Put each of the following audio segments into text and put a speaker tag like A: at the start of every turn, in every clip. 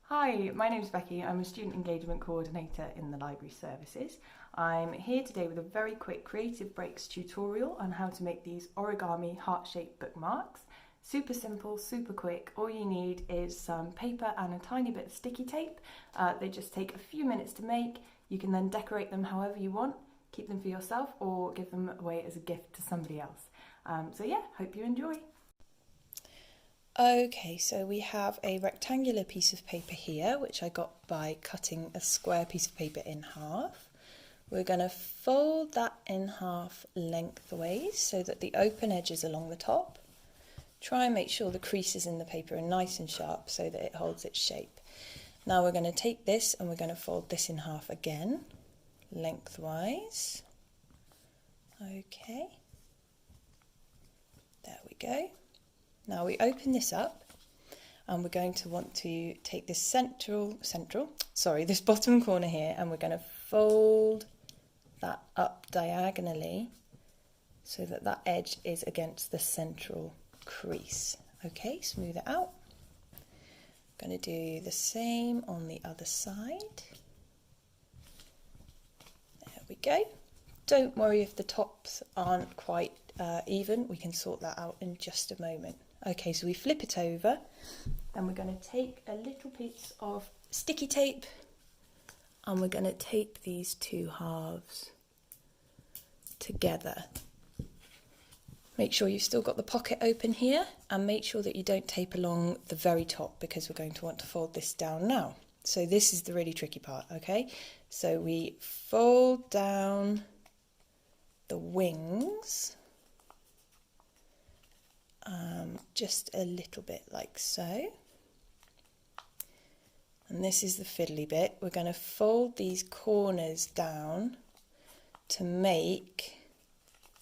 A: Hi, my name is Becky. I'm a Student Engagement Coordinator in the Library Services. I'm here today with a very quick Creative Breaks tutorial on how to make these origami heart-shaped bookmarks. Super simple, super quick. All you need is some paper and a tiny bit of sticky tape. They just take a few minutes to make. You can then decorate them however you want, keep them for yourself or give them away as a gift to somebody else. So yeah, hope you enjoy.
B: Okay, so we have a rectangular piece of paper here, which I got by cutting a square piece of paper in half. We're going to fold that in half lengthways so that the open edge is along the top. Try and make sure the creases in the paper are nice and sharp so that it holds its shape. Now we're going to take this and we're going to fold this in half again, lengthwise. Okay, there we go. Now we open this up and we're going to want to take this this bottom corner here, and we're going to fold that up diagonally so that that edge is against the central crease. Okay, smooth it out. I'm going to do the same on the other side. There we go. Don't worry if the tops aren't quite even, we can sort that out in just a moment. Okay, so we flip it over and we're going to take a little piece of sticky tape and we're going to tape these two halves together. Make sure you've still got the pocket open here and make sure that you don't tape along the very top because we're going to want to fold this down now. So this is the really tricky part, okay? So we fold down the wings just a little bit like so. And this is the fiddly bit. We're going to fold these corners down to make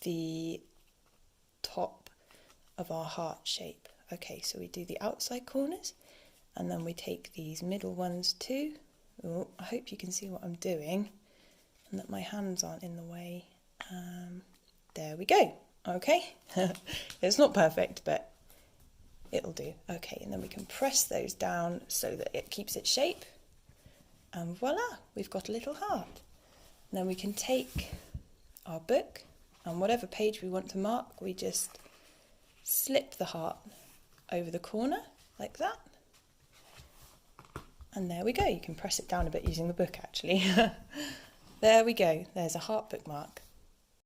B: the top of our heart shape. Okay, so we do the outside corners and then we take these middle ones too. Oh, I hope you can see what I'm doing and that my hands aren't in the way. There we go. Okay, it's not perfect, but it'll do. Okay, and then we can press those down so that it keeps its shape. And voila, we've got a little heart. And then we can take our book and whatever page we want to mark, we just slip the heart over the corner like that. And there we go. You can press it down a bit using the book actually. There we go. There's a heart bookmark.